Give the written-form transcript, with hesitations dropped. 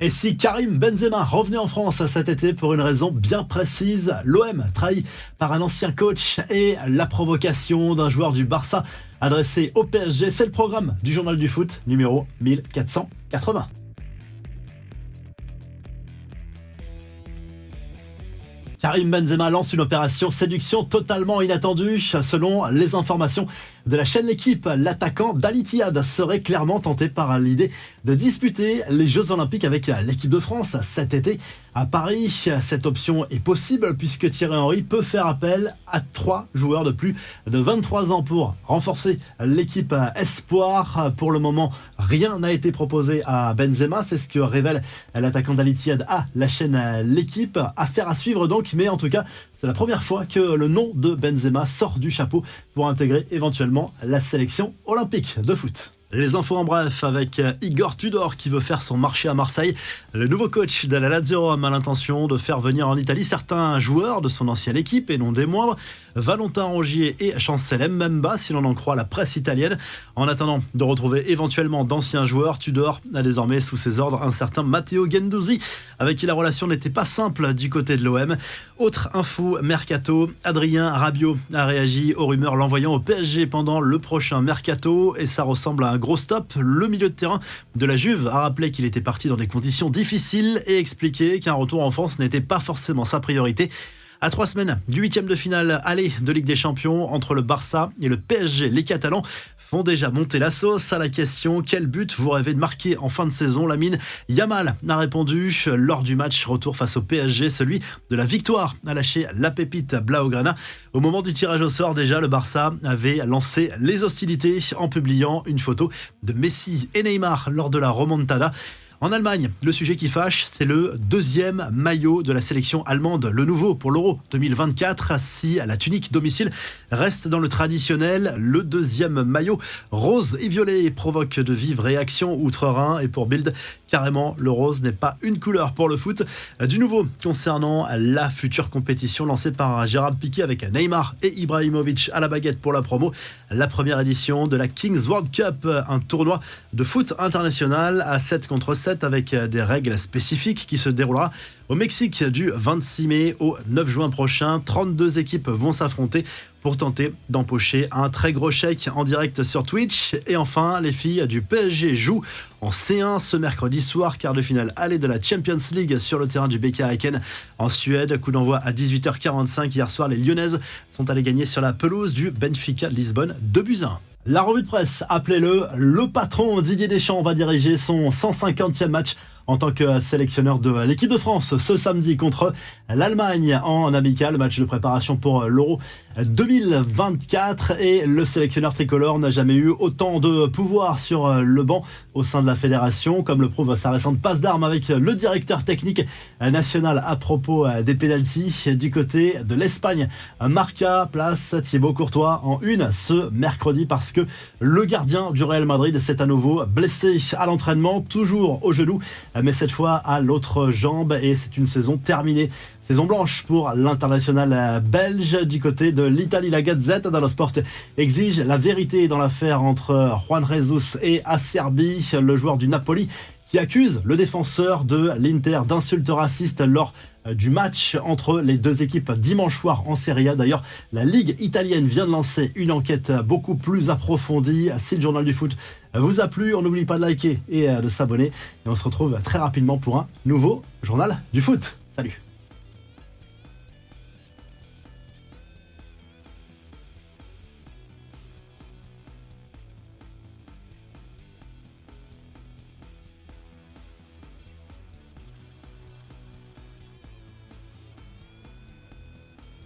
Et si Karim Benzema revenait en France cet été pour une raison bien précise, l'OM trahi par un ancien coach et la provocation d'un joueur du Barça adressé au PSG, c'est le programme du Journal du Foot numéro 1480. Karim Benzema lance une opération séduction totalement inattendue. Selon les informations de la chaîne L'Équipe, l'attaquant d'Al Ittihad serait clairement tenté par l'idée de disputer les Jeux Olympiques avec l'équipe de France cet été à Paris. Cette option est possible puisque Thierry Henry peut faire appel à 3 joueurs de plus de 23 ans pour renforcer l'équipe espoir. Pour le moment, rien n'a été proposé à Benzema. C'est ce que révèle l'attaquant d'Al Ittihad à la chaîne L'Équipe. Affaire à suivre donc. Mais en tout cas, c'est la première fois que le nom de Benzema sort du chapeau pour intégrer éventuellement la sélection olympique de foot. Les infos en bref avec Igor Tudor qui veut faire son marché à Marseille. Le nouveau coach de la Lazio Rome a l'intention de faire venir en Italie certains joueurs de son ancienne équipe et non des moindres. Valentin Rongier et Chancel Mbemba si l'on en croit la presse italienne. En attendant de retrouver éventuellement d'anciens joueurs, Tudor a désormais sous ses ordres un certain Matteo Guendouzi avec qui la relation n'était pas simple du côté de l'OM. Autre info mercato, Adrien Rabiot a réagi aux rumeurs l'envoyant au PSG pendant le prochain mercato et ça ressemble à un gros stop. Le milieu de terrain de la Juve a rappelé qu'il était parti dans des conditions difficiles et expliqué qu'un retour en France n'était pas forcément sa priorité. À 3 semaines du 8e de finale aller de Ligue des Champions entre le Barça et le PSG, les Catalans font déjà monter la sauce à la question quel but vous rêvez de marquer en fin de saison. Lamine Yamal a répondu lors du match retour face au PSG, celui de la victoire a lâché la pépite Blaugrana. Au moment du tirage au sort déjà, le Barça avait lancé les hostilités en publiant une photo de Messi et Neymar lors de la remontada. En Allemagne, le sujet qui fâche, c'est le 2e maillot de la sélection allemande, le nouveau pour l'Euro 2024. Si la tunique domicile reste dans le traditionnel, le 2e maillot rose et violet provoque de vives réactions outre-Rhin. Et pour Bild, carrément, le rose n'est pas une couleur pour le foot. Du nouveau concernant la future compétition lancée par Gérard Piqué avec Neymar et Ibrahimovic à la baguette pour la promo. La première édition de la Kings World Cup, un tournoi de foot international à 7 contre 7 avec des règles spécifiques qui se déroulera au Mexique du 26 mai au 9 juin prochain. 32 équipes vont s'affronter pour tenter d'empocher un très gros chèque en direct sur Twitch. Et enfin, les filles du PSG jouent en C1 ce mercredi soir, quart de finale aller de la Champions League sur le terrain du BK Häcken en Suède. Coup d'envoi à 18h45. Hier soir, les Lyonnaises sont allées gagner sur la pelouse du Benfica Lisbonne 2-1. La revue de presse, appelez-le le patron Didier Deschamps va diriger son 150e match en tant que sélectionneur de l'équipe de France ce samedi contre l'Allemagne en amical, match de préparation pour l'Euro 2024 et le sélectionneur tricolore n'a jamais eu autant de pouvoir sur le banc au sein de la fédération, comme le prouve sa récente passe d'armes avec le directeur technique national à propos des pénaltys du côté de l'Espagne. Marca place Thibaut Courtois en une ce mercredi parce que le gardien du Real Madrid s'est à nouveau blessé à l'entraînement, toujours au genou, mais cette fois à l'autre jambe et c'est une saison terminée. Saison blanche pour l'international belge. Du côté de l'Italie, la Gazette dello Sport exige la vérité dans l'affaire entre Juan Jesus et Acerbi, le joueur du Napoli qui accuse le défenseur de l'Inter d'insultes racistes lors du match entre les deux équipes dimanche soir en Serie A. D'ailleurs, la Ligue italienne vient de lancer une enquête beaucoup plus approfondie. Si le Journal du Foot vous a plu, on n'oublie pas de liker et de s'abonner. Et on se retrouve très rapidement pour un nouveau Journal du Foot. Salut!